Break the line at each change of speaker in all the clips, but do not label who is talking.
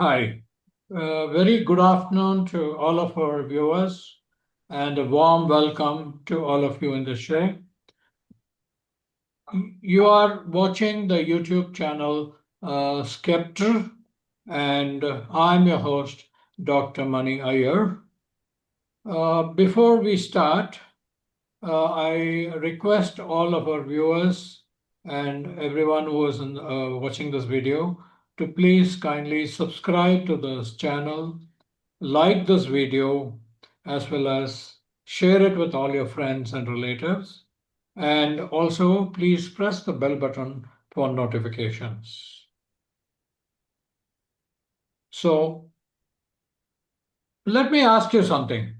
Hi. Very good afternoon to all of our viewers and a warm welcome to all of you in the show. You are watching the YouTube channel Skepter, and I'm your host, Dr. Mani Iyer. Before we start, I request all of our viewers and everyone who is watching this video to please kindly subscribe to this channel, like this video, as well as share it with all your friends and relatives. And also, please press the bell button for notifications. So, let me ask you something.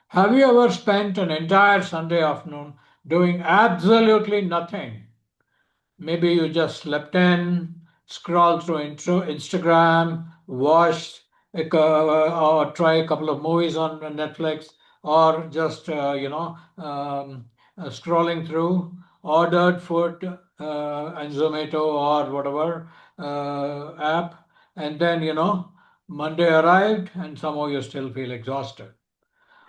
Have you ever spent an entire Sunday afternoon doing absolutely nothing? Maybe you just slept in, scrolled through Instagram, watched or try a couple of movies on Netflix, or just scrolling through, ordered food and Zomato or whatever app, and then Monday arrived and somehow you still feel exhausted.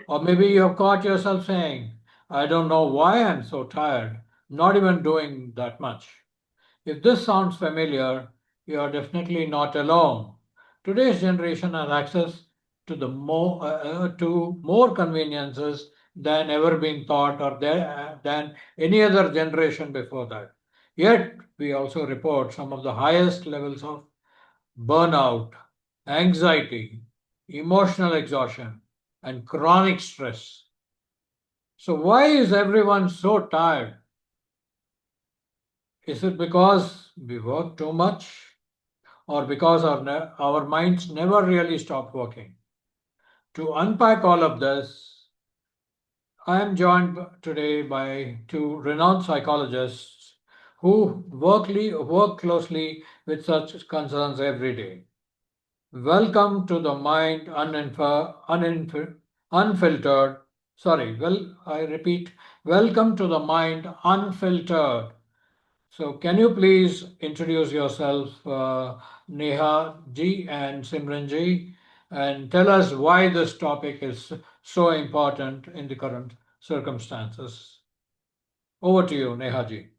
Or maybe you have caught yourself saying, I don't know why I'm so tired, not even doing that much. If this sounds familiar, you are definitely not alone. Today's generation has access to more conveniences than ever been thought or than any other generation before that. Yet we also report some of the highest levels of burnout, anxiety, emotional exhaustion, and chronic stress. So why is everyone so tired? Is it because we work too much? Or because our minds never really stop working. To unpack all of this, I am joined today by two renowned psychologists who work closely with such concerns every day. Welcome to the Mind Unfiltered. Sorry, well, I repeat, welcome to the Mind Unfiltered. So, can you please introduce yourself, Neha ji and Simrin ji, and tell us why this topic is so important in the current circumstances? Over to you, Neha ji.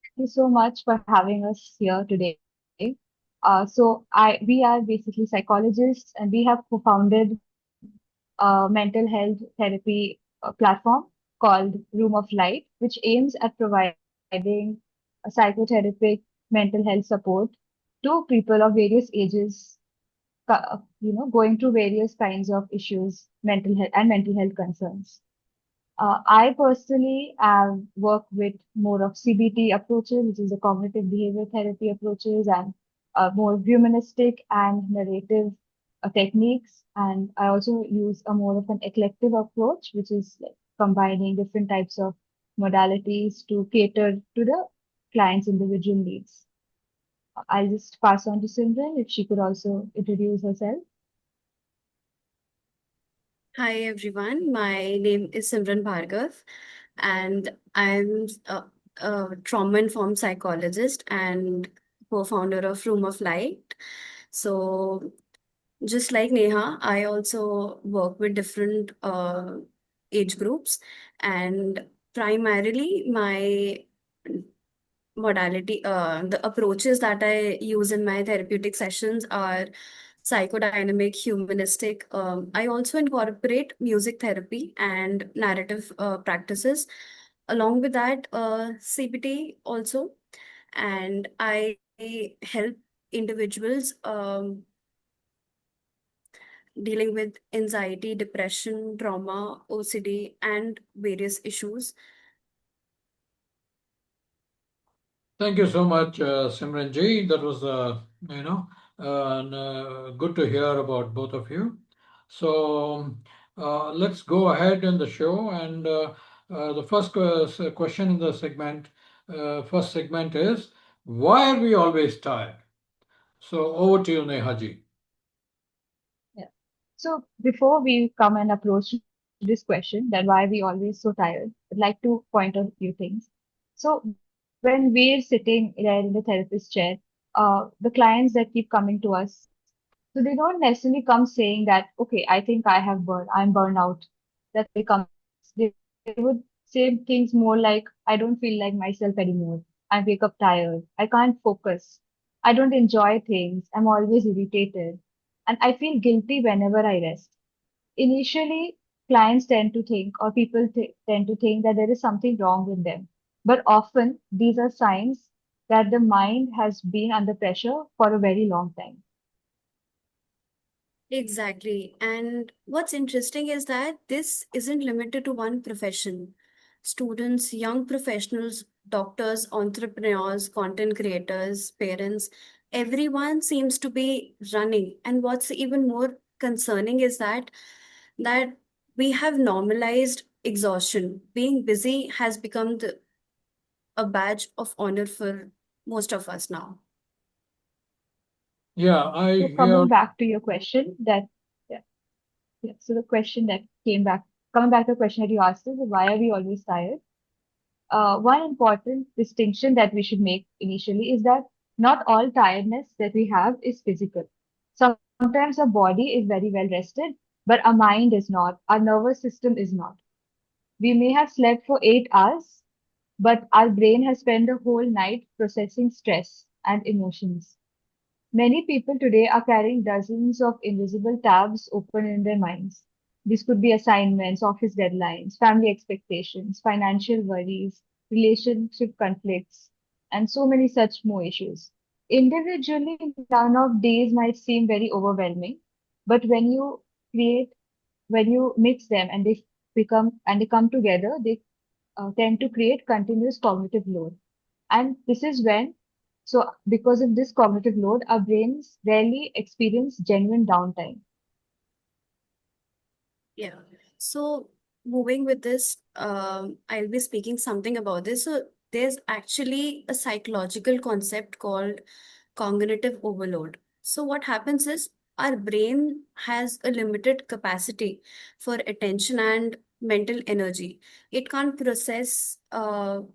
Thank you so much for having us here today. We are basically psychologists and we have co-founded a mental health therapy platform called Room of Light, which aims at providing a psychotherapeutic mental health support to people of various ages, going through various kinds of issues, mental health and mental health concerns. I personally have worked with more of CBT approaches, which is the cognitive behavior therapy approaches, and more humanistic and narrative techniques. And I also use a more of an eclectic approach, which is like combining different types of modalities to cater to the client's individual needs. I'll just pass on to Simran if she could also introduce herself.
Hi everyone, my name is Simran Bhargave, and I'm a trauma informed psychologist and co-founder of Room of Light. So, just like Neha, I also work with different age groups, and primarily my the approaches that I use in my therapeutic sessions are psychodynamic, humanistic. I also incorporate music therapy and narrative practices. Along with that, CBT also, and I help individuals dealing with anxiety, depression, trauma, OCD, and various issues.
Thank you so much, Simran ji. That was, good to hear about both of you. So, let's go ahead in the show. And the question in the first segment is, why are we always tired? So, over to you, Neha ji.
Yeah. So before we come and approach this question, that why we always so tired, I'd like to point out a few things. So when we're sitting there in the therapist chair, the clients that keep coming to us. So they don't necessarily come saying that, okay, I think I'm burned out. That's why they come to us. They would say things more like, I don't feel like myself anymore. I wake up tired. I can't focus. I don't enjoy things. I'm always irritated. And I feel guilty whenever I rest. Initially, clients tend to think, or people tend to think that there is something wrong with them. But often, these are signs that the mind has been under pressure for a very long time.
Exactly. And what's interesting is that this isn't limited to one profession. Students, young professionals, doctors, entrepreneurs, content creators, parents, everyone seems to be running. And what's even more concerning is that we have normalized exhaustion. Being busy has become a badge of honor for most of us now.
Yeah, I
So
hear.
coming back to your question that, yeah, yeah. So the question that came back, coming back to the question that you asked is why are we always tired? One important distinction that we should make initially is that not all tiredness that we have is physical. Sometimes our body is very well rested, but our mind is not. Our nervous system is not. We may have slept for 8 hours, but our brain has spent the whole night processing stress and emotions. Many people today are carrying dozens of invisible tabs open in their minds. This could be assignments, office deadlines, family expectations, financial worries, relationship conflicts, and so many such more issues. Individually, none of these might seem very overwhelming, but create, when you mix them and they come together, they tend to create continuous cognitive load. And this is when, so because of this cognitive load, our brains rarely experience genuine downtime.
Yeah. So moving with this, I'll be speaking something about this. So there's actually a psychological concept called cognitive overload. So what happens is our brain has a limited capacity for attention and mental energy. It can't process an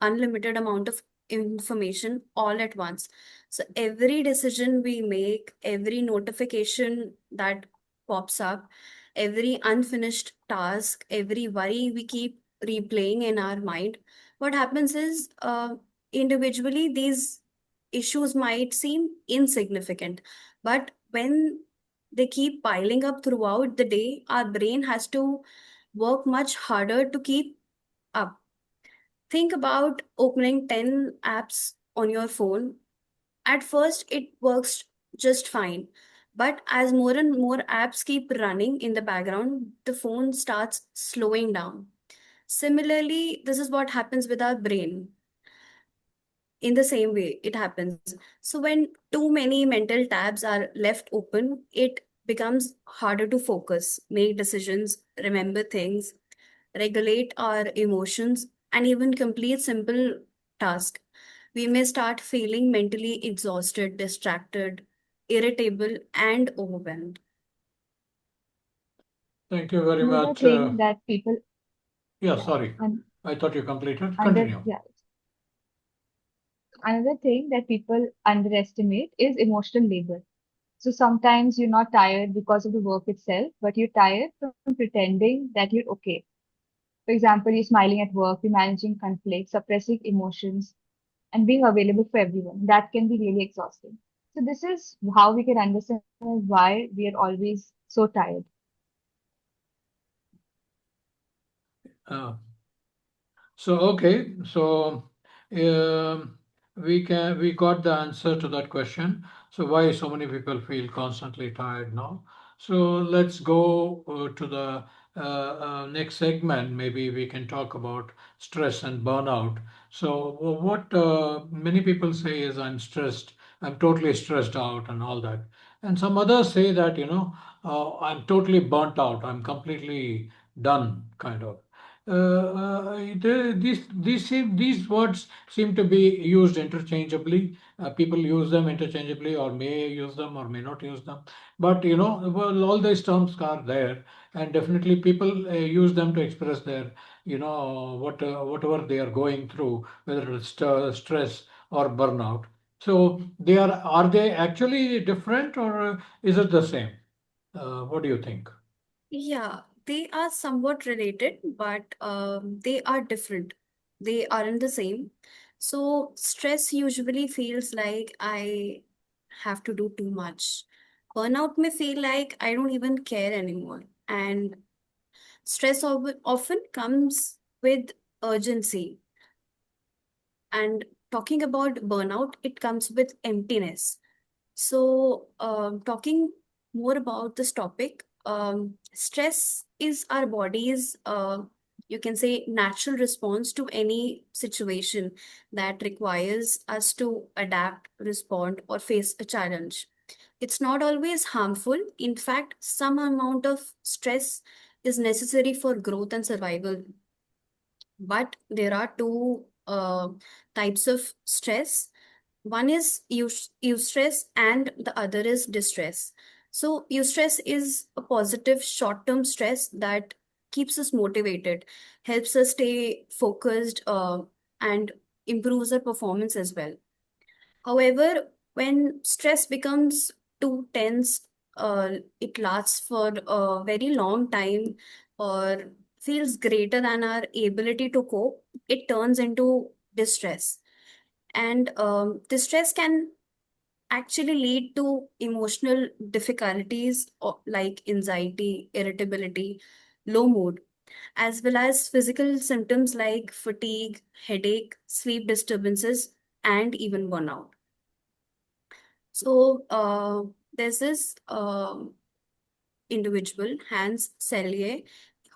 unlimited amount of information all at once. So every decision we make, every notification that pops up, every unfinished task, every worry we keep replaying in our mind, what happens is individually these issues might seem insignificant, but when they keep piling up throughout the day, our brain has to work much harder to keep up. Think about opening 10 apps on your phone. At first, it works just fine. But as more and more apps keep running in the background, the phone starts slowing down. Similarly, this is what happens with our brain. In the same way, it happens. So, when too many mental tabs are left open, it becomes harder to focus, make decisions, remember things, regulate our emotions, and even complete simple tasks. We may start feeling mentally exhausted, distracted, irritable, and overwhelmed.
Thank you very
Another
much.
thing that people,
Yeah,
yeah,
sorry.
and
I thought you completed.
under,
Continue.
yeah, another thing that people underestimate is emotional labor. So sometimes you're not tired because of the work itself, but you're tired from pretending that you're okay. For example, you're smiling at work, you're managing conflicts, suppressing emotions, and being available for everyone. That can be really exhausting. So this is how we can understand why we are always so tired.
Uh, so we got the answer to that question. So why so many people feel constantly tired now? So let's go to the next segment. Maybe we can talk about stress and burnout. So what many people say is I'm stressed. I'm totally stressed out and all that. And some others say that I'm totally burnt out. I'm completely done, kind of. These words seem to be used interchangeably. People use them interchangeably, or may use them, or may not use them. But well, all these terms are there, and definitely people use them to express their, whatever they are going through, whether it's stress or burnout. So are they actually different, or is it the same? What do you think?
Yeah, they are somewhat related, but they are different. They aren't the same. So, stress usually feels like I have to do too much. Burnout may feel like I don't even care anymore. And stress often comes with urgency. And talking about burnout, it comes with emptiness. So, talking more about this topic, stress is our body's, you can say, natural response to any situation that requires us to adapt, respond, or face a challenge. It's not always harmful. In fact, some amount of stress is necessary for growth and survival. But there are two types of stress. One is eustress and the other is distress. So eustress is a positive short-term stress that keeps us motivated, helps us stay focused, and improves our performance as well. However, when stress becomes too tense, it lasts for a very long time or feels greater than our ability to cope, it turns into distress. And distress can actually lead to emotional difficulties like anxiety, irritability, low mood, as well as physical symptoms like fatigue, headache, sleep disturbances, and even burnout. So there's this individual, Hans Selye,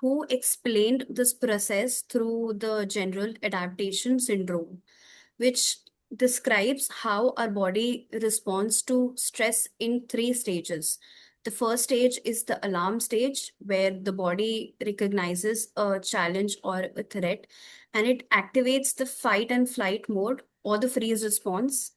who explained this process through the general adaptation syndrome, which describes how our body responds to stress in three stages. The first stage is the alarm stage, where the body recognizes a challenge or a threat and it activates the fight and flight mode or the freeze response.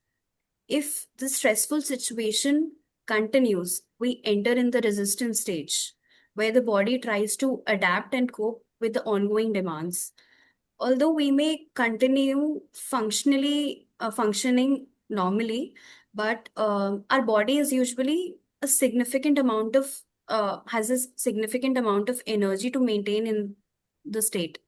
If the stressful situation continues, we enter in the resistance stage, where the body tries to adapt and cope with the ongoing demands. Although we may continue functioning normally, but our body is usually a significant amount of has a significant amount of energy to maintain in the state.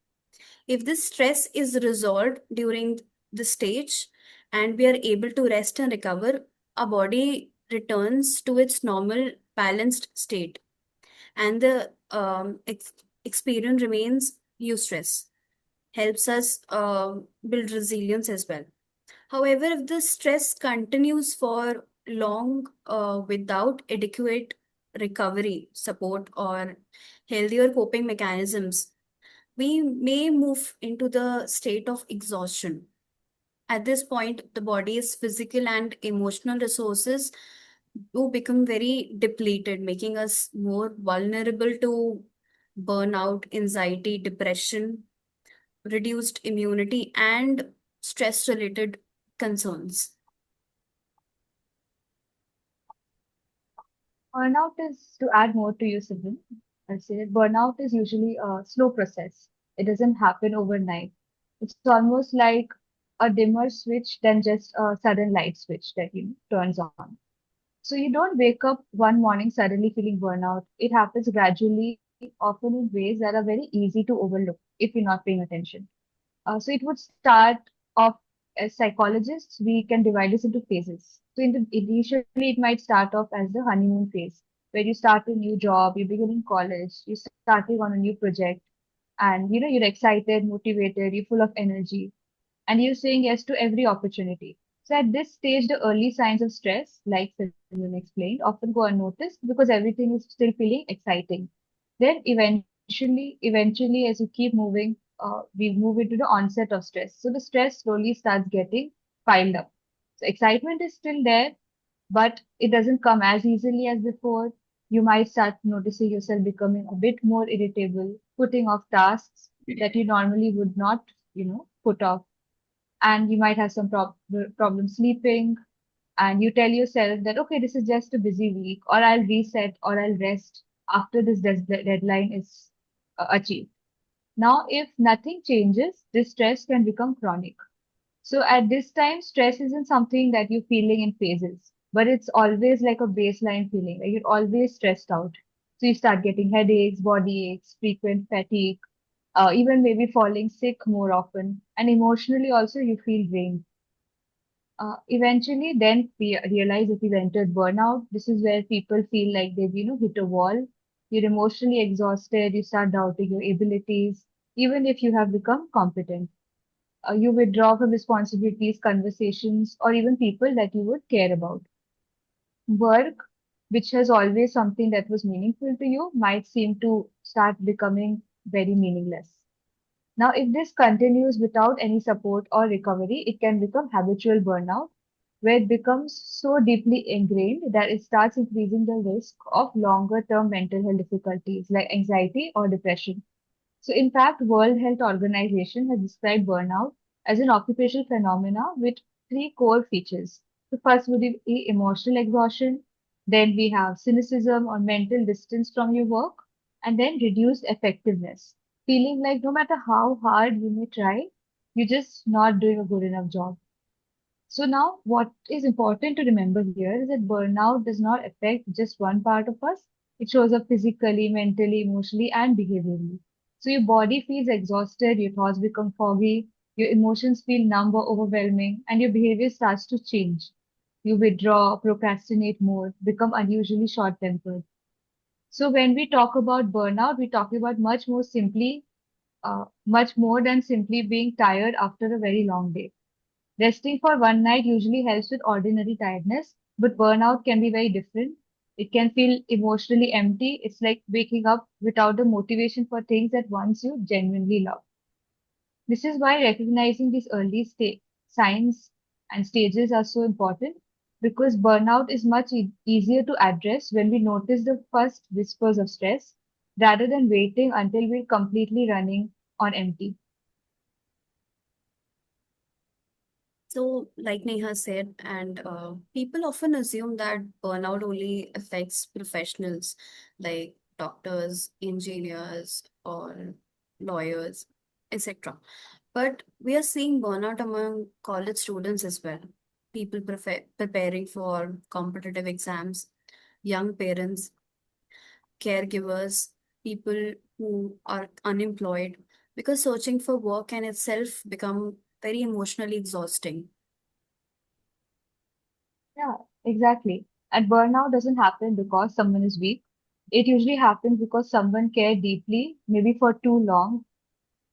If this stress is resolved during the stage and we are able to rest and recover, our body returns to its normal balanced state and the experience remains eustress, helps us build resilience as well. However, if the stress continues for long without adequate recovery support or healthier coping mechanisms, we may move into the state of exhaustion. At this point, the body's physical and emotional resources do become very depleted, making us more vulnerable to burnout, anxiety, depression, reduced immunity, and stress related concerns.
Burnout is, to add more to you, Simran, I'll say that burnout is usually a slow process. It doesn't happen overnight. It's almost like a dimmer switch than just a sudden light switch that turns on. So you don't wake up one morning suddenly feeling burnout. It happens gradually, often in ways that are very easy to overlook if you're not paying attention. So it would start off as psychologists, we can divide this into phases. So initially, it might start off as the honeymoon phase, where you start a new job, you begin in college, you're starting on a new project, and you're excited, motivated, you're full of energy, and you're saying yes to every opportunity. So at this stage, the early signs of stress, like Simran explained, often go unnoticed because everything is still feeling exciting. Then eventually, as you keep moving, we move into the onset of stress. So the stress slowly starts getting piled up. So excitement is still there, but it doesn't come as easily as before. You might start noticing yourself becoming a bit more irritable, putting off tasks that you normally would not, put off. And you might have some problem sleeping, and you tell yourself that, okay, this is just a busy week, or I'll reset, or I'll rest after this deadline is achieved. Now, if nothing changes, this stress can become chronic. So at this time, stress isn't something that you're feeling in phases, but it's always like a baseline feeling. Like you're always stressed out. So you start getting headaches, body aches, frequent fatigue, even maybe falling sick more often. And emotionally also you feel drained. Eventually, then we realize that we've entered burnout. This is where people feel like they've, hit a wall. You're emotionally exhausted. You start doubting your abilities, even if you have become competent. You withdraw from responsibilities, conversations, or even people that you would care about. Work, which has always something that was meaningful to you, might seem to start becoming very meaningless. Now, if this continues without any support or recovery, it can become habitual burnout, where it becomes so deeply ingrained that it starts increasing the risk of longer term mental health difficulties like anxiety or depression. So, in fact, World Health Organization has described burnout as an occupational phenomena with three core features. The first would be emotional exhaustion, then we have cynicism or mental distance from your work, and then reduced effectiveness, feeling like no matter how hard you may try, you're just not doing a good enough job. So now what is important to remember here is that burnout does not affect just one part of us. It shows up physically, mentally, emotionally, and behaviorally. So your body feels exhausted, your thoughts become foggy, your emotions feel numb or overwhelming, and your behavior starts to change. You withdraw, procrastinate more, become unusually short-tempered. So when we talk about burnout, we're talking about much more than simply being tired after a very long day. Resting for one night usually helps with ordinary tiredness, but burnout can be very different. It can feel emotionally empty. It's like waking up without the motivation for things that once you genuinely love. This is why recognizing these signs and stages are so important because burnout is much easier to address when we notice the first whispers of stress rather than waiting until we're completely running on empty.
So, like Neha said, and people often assume that burnout only affects professionals like doctors, engineers, or lawyers, etc. But we are seeing burnout among college students as well. People preparing for competitive exams, young parents, caregivers, people who are unemployed, because searching for work can itself become very emotionally exhausting.
Yeah, exactly. And burnout doesn't happen because someone is weak. It usually happens because someone cared deeply, maybe for too long,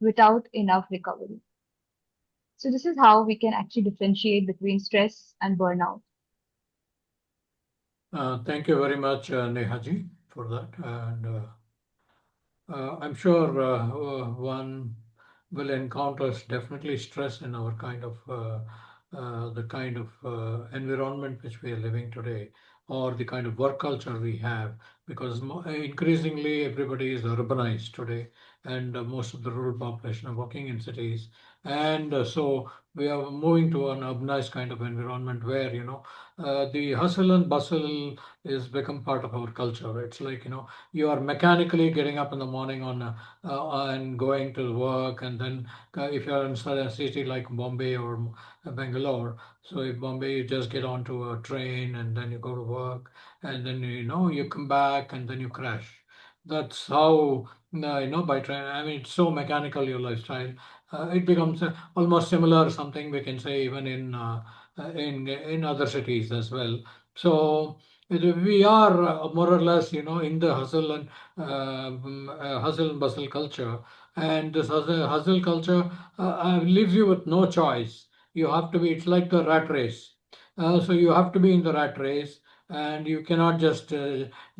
without enough recovery. So this is how we can actually differentiate between stress and burnout.
Thank you very much, Nehaji, for that. And I'm sure one will encounter definitely stress in our kind of the kind of environment which we are living today, or the kind of work culture we have, because increasingly everybody is urbanized today, and most of the rural population are working in cities, and so we are moving to an urbanized kind of environment where the hustle and bustle is become part of our culture. It's like you are mechanically getting up in the morning and going to work, and then if you're in a city like Bombay or Bangalore, so in Bombay you just get onto a train and then you go to work, and then you come back and then you crash. That's how by train. I mean, it's so mechanical your lifestyle. It becomes almost similar something we can say even in other cities as well. So we are more or less, in the hustle and bustle culture, and this hustle culture leaves you with no choice. You have to be. It's like the rat race. So you have to be in the rat race, and you cannot just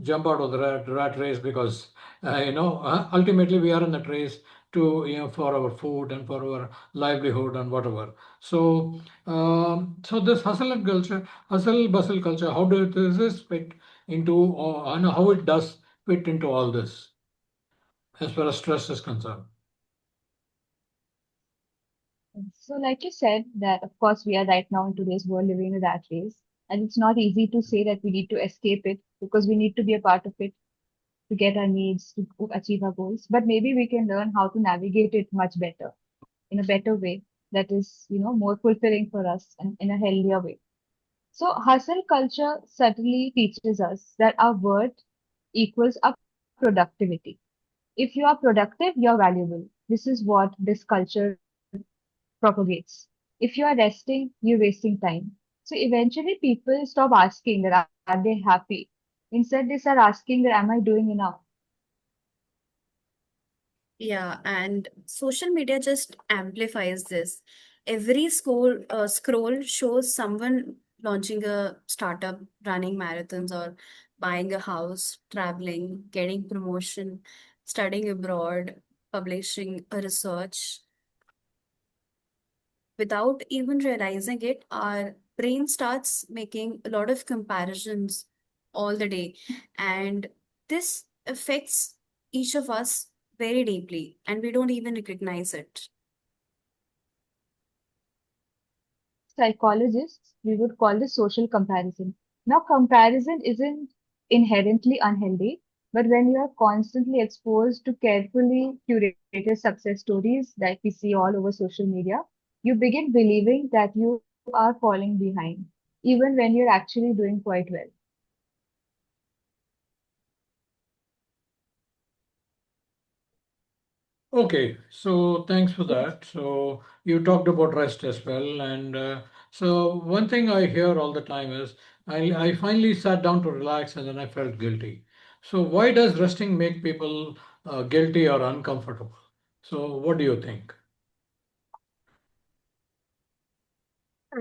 jump out of the rat race because ultimately we are in that race to for our food and for our livelihood and whatever. So so this hustle bustle culture, how does this fit into, I know how it does fit into all this as far as stress is concerned.
So like you said, that of course we are right now in today's world living in that race, and it's not easy to say that we need to escape it because we need to be a part of it to get our needs, to achieve our goals. But maybe we can learn how to navigate it much better, in a better way. that is, more fulfilling for us and in a healthier way. So hustle culture certainly teaches us that our worth equals our productivity. If you are productive, you're valuable. This is what this culture propagates. If you are resting, you're wasting time. So eventually people stop asking that are they happy? Instead they start asking that am I doing enough?
Yeah, and social media just amplifies this. Every scroll shows someone launching a startup, running marathons, or buying a house, traveling, getting promotion, studying abroad, publishing a research. Without even realizing it, our brain starts making a lot of comparisons all the day. And this affects each of us very deeply, and we don't even recognize it.
Psychologists, we would call this social comparison. Now, comparison isn't inherently unhealthy, but when you are constantly exposed to carefully curated success stories that we see all over social media, you begin believing that you are falling behind, even when you're actually doing quite well.
Okay, so thanks for that. So you talked about rest as well, and so one thing I hear all the time is I finally sat down to relax and then I felt guilty. So why does resting make people guilty or uncomfortable? So what do you think?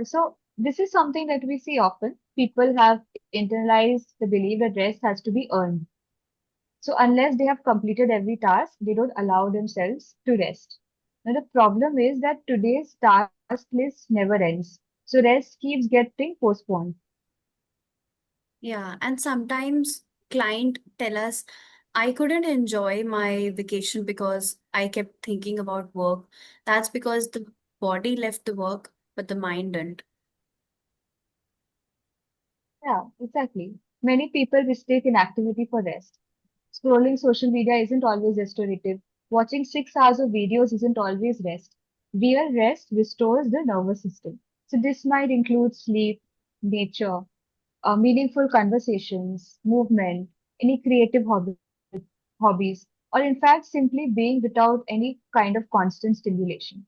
So, this is something that we see often. People have internalized the belief that rest has to be earned. So unless they have completed every task, they don't allow themselves to rest. Now the problem is that today's task list never ends. So rest keeps getting postponed.
Yeah, and sometimes client tell us I couldn't enjoy my vacation because I kept thinking about work. That's because the body left the work, but the mind didn't.
Yeah, exactly. Many people mistake inactivity for rest. Scrolling social media isn't always restorative. Watching 6 hours of videos isn't always rest. Real rest restores the nervous system. So this might include sleep, nature, meaningful conversations, movement, any creative hobbies, or in fact simply being without any kind of constant stimulation.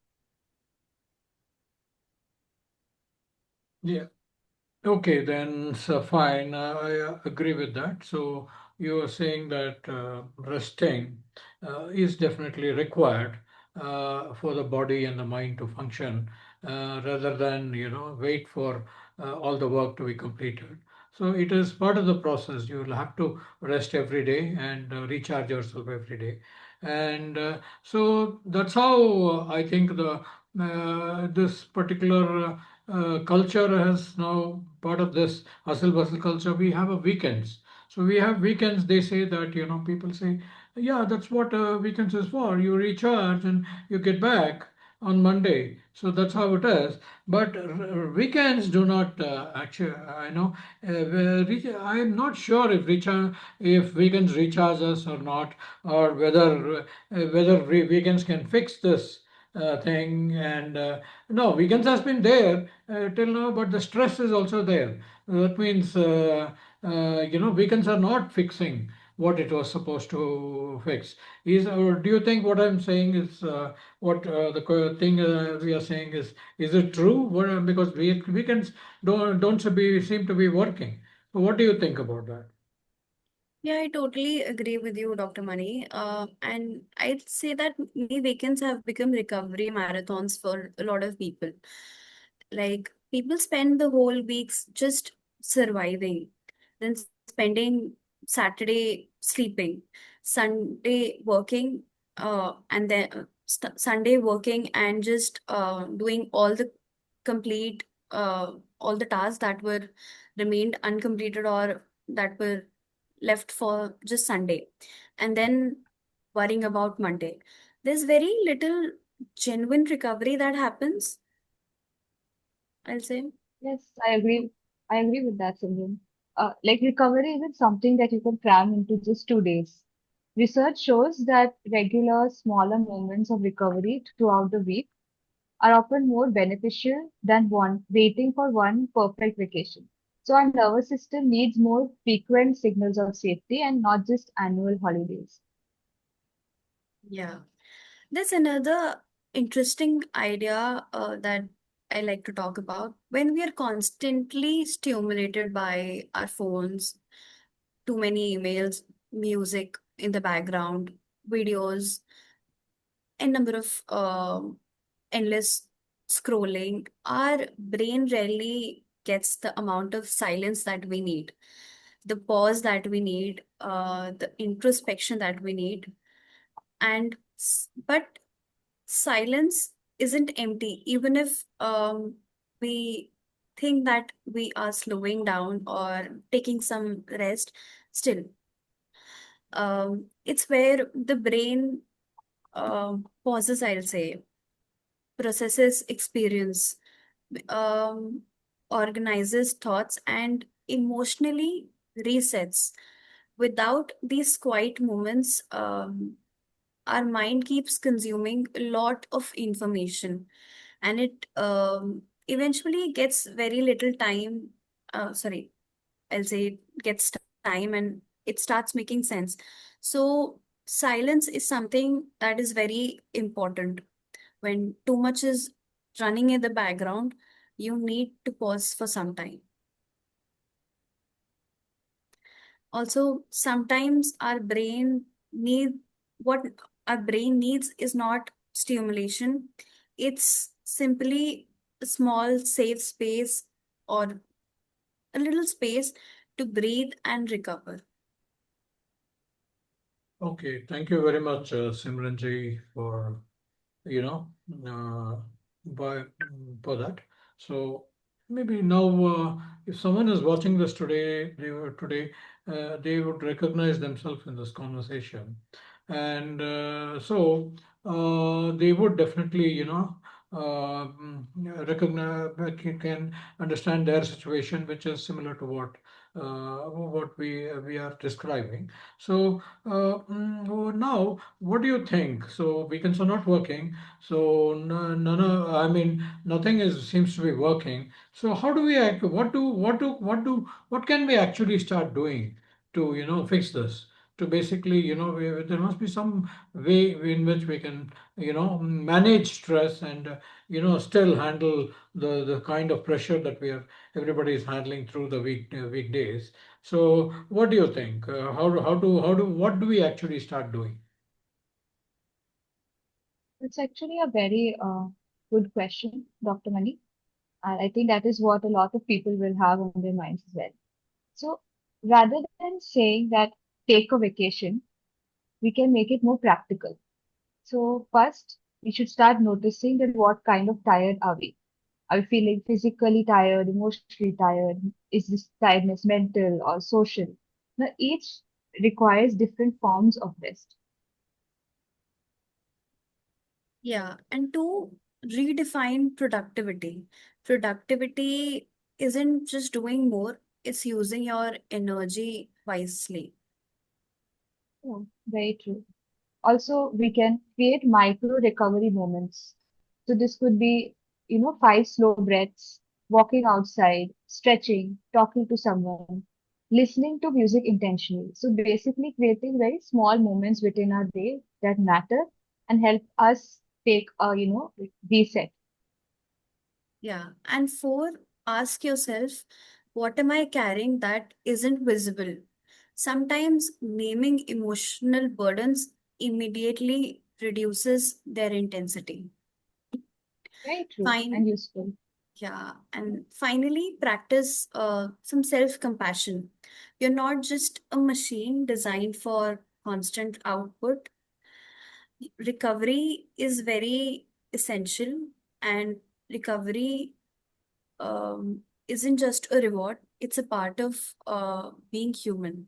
Yeah. Okay, then so fine. I agree with that. So you are saying that resting is definitely required for the body and the mind to function, rather than wait for all the work to be completed. So it is part of the process. You will have to rest every day and recharge yourself every day, and so that's how I think the this particular culture has now part of this hustle bustle culture. We have a weekends. So we have weekends. They say that people say, yeah, that's what weekends is for. You recharge and you get back on Monday. So that's how it is. But weekends do not actually. I know. I am not sure if weekends recharge us or not, or whether weekends can fix this thing. And no, weekends has been there till now, but the stress is also there. That means weekends are not fixing what it was supposed to fix. Is or do you think what I'm saying is what thing we are saying is it true? Because weekends don't seem to be working. So what do you think about that?
Yeah, I totally agree with you, Dr. Mani. And I'd say that many weekends have become recovery marathons for a lot of people. Like, people spend the whole weeks just surviving, then spending Saturday sleeping, Sunday working, and then Sunday working and just doing complete all the tasks that were remained uncompleted or that were left for just Sunday, and then worrying about Monday. There's very little genuine recovery that happens, I'll say.
Yes, I agree. I agree with that, Simran. Like recovery isn't something that you can cram into just 2 days. Research shows that regular, smaller moments of recovery throughout the week are often more beneficial than waiting for one perfect vacation. So our nervous system needs more frequent signals of safety and not just annual holidays.
Yeah. There's another interesting idea that I like to talk about. When we are constantly stimulated by our phones, too many emails, music in the background, videos, a number of endless scrolling, our brain rarely gets the amount of silence that we need, the pause that we need, the introspection that we need. But silence isn't empty, even if we think that we are slowing down or taking some rest. Still, it's where the brain pauses, I'll say, processes experience, um, organizes thoughts, and emotionally resets. Without these quiet moments, our mind keeps consuming a lot of information, and it eventually gets very little time. Sorry, I'll say it gets time and it starts making sense. So, silence is something that is very important. When too much is running in the background, you need to pause for some time. Also, sometimes need what our brain needs is not stimulation. It's simply a small safe space or a little space to breathe and recover.
Okay, thank you very much, Simran ji, for you know, uh, by for that. So maybe now, if someone is watching this today, they would recognize themselves in this conversation, and they would definitely, recognize, can understand their situation, which is similar to what we are describing. So now, what do you think? So weekends are not working. So no, I mean nothing is seems to be working. So how do we act? What can we actually start doing to fix this? To basically there must be some way in which we can manage stress and still handle the kind of pressure that everybody is handling through the weekdays. So what do you think? How do what do we actually start doing?
It's actually a very good question, Dr. Mani. And I think that is what a lot of people will have on their minds as well. So rather than saying that take a vacation, we can make it more practical. So first, we should start noticing that what kind of tired are we? Are we feeling physically tired, emotionally tired? Is this tiredness mental or social? Now, each requires different forms of rest.
Yeah, and to redefine productivity. Productivity isn't just doing more, it's using your energy wisely.
Yeah, very true. Also, we can create micro recovery moments. So this could be, 5 slow breaths, walking outside, stretching, talking to someone, listening to music intentionally. So basically creating very small moments within our day that matter and help us take a, reset.
Yeah, and four, ask yourself, what am I carrying that isn't visible? Sometimes naming emotional burdens immediately reduces their intensity.
Very true and
Fine.
useful.
Yeah, and finally, practice some self-compassion. You're not just a machine designed for constant output. Recovery is very essential, and recovery isn't just a reward, it's a part of being human.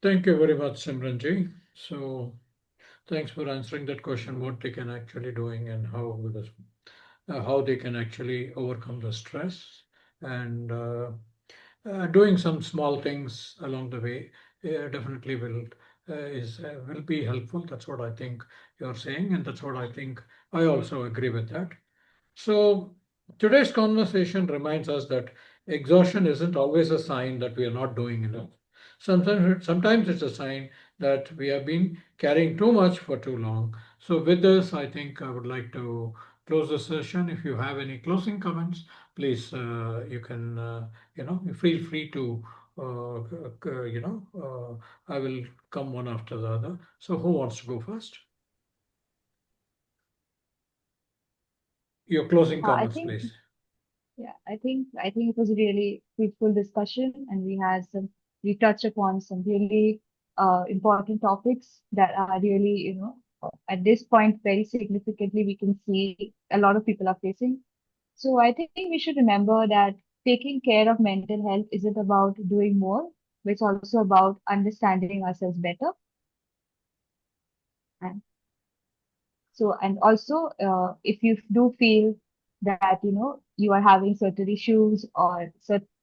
Thank you very much, Simranji. So thanks for answering that question, what they can actually doing and how they can actually overcome the stress and doing some small things along the way definitely will is will be helpful. That's what I think you're saying, and that's what I think I also agree with that. So, today's conversation reminds us that exhaustion isn't always a sign that we are not doing enough. Sometimes it's a sign that we have been carrying too much for too long. So, with this, I think I would like to close the session. If you have any closing comments, please, you can, feel free to, I will come one after the other. So, who wants to go first? Your closing
I
comments,
think,
please.
yeah, I think it was a really fruitful discussion, and we touched upon some really important topics that are really, at this point very significantly we can see a lot of people are facing. So I think we should remember that taking care of mental health isn't about doing more, but it's also about understanding ourselves better. And so, and also, if you do feel that, you are having certain issues or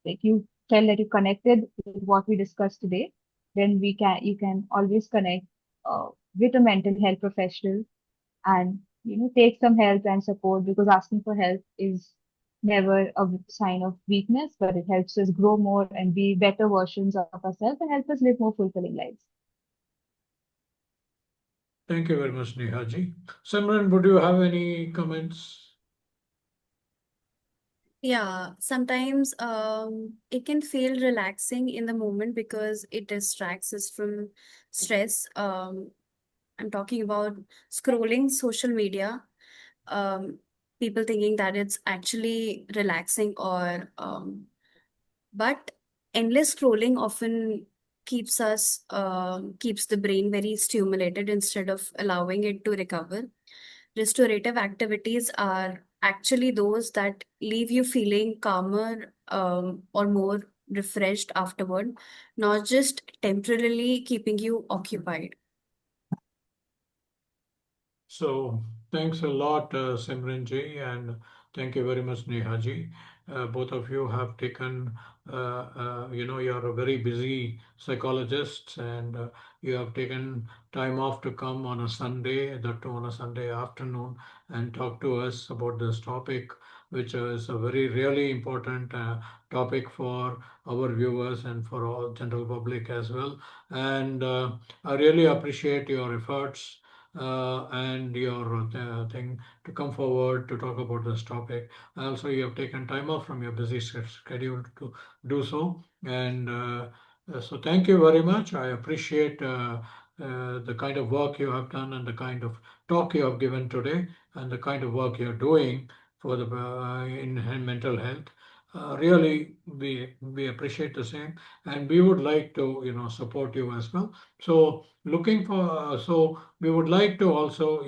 like you felt that you connected with what we discussed today, then you can always connect with a mental health professional and, take some help and support, because asking for help is never a sign of weakness, but it helps us grow more and be better versions of ourselves and help us live more fulfilling lives.
Thank you very much, Neha ji. Simran, would you have any comments?
Yeah, sometimes it can feel relaxing in the moment because it distracts us from stress. I'm talking about scrolling social media. Um, People thinking that it's actually relaxing, or but endless scrolling often keeps the brain very stimulated instead of allowing it to recover. Restorative activities are actually those that leave you feeling calmer, or more refreshed afterward, not just temporarily keeping you occupied.
So, thanks a lot, Simran ji, and thank you very much, Neha ji. Both of you have taken, you're a very busy psychologists, and you have taken time off to come on a Sunday, that too on a Sunday afternoon, and talk to us about this topic, which is a very really important topic for our viewers and for all general public as well. And I really appreciate your efforts and your thing to come forward to talk about this topic. Also, you have taken time off from your busy schedule to do so. And so, thank you very much. I appreciate the kind of work you have done and the kind of talk you have given today and the kind of work you're doing for the in mental health. Really, we appreciate the same, and we would like to support you as well. So looking for so we would like to also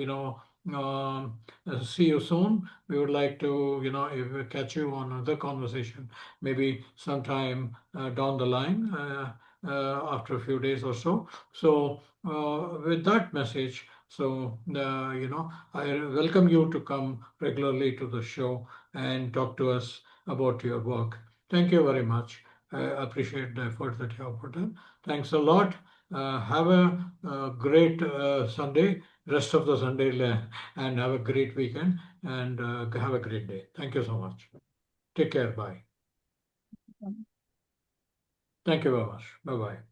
see you soon. We would like to if we catch you on another conversation maybe sometime down the line after a few days or so. So with that message, so I welcome you to come regularly to the show and talk to us about your work. Thank you very much. I appreciate the effort that you have put in. Thanks a lot. Have a, great Sunday, rest of the Sunday, and have a great weekend and have a great day. Thank you so much. Take care. Bye. Thank you very much. Bye bye.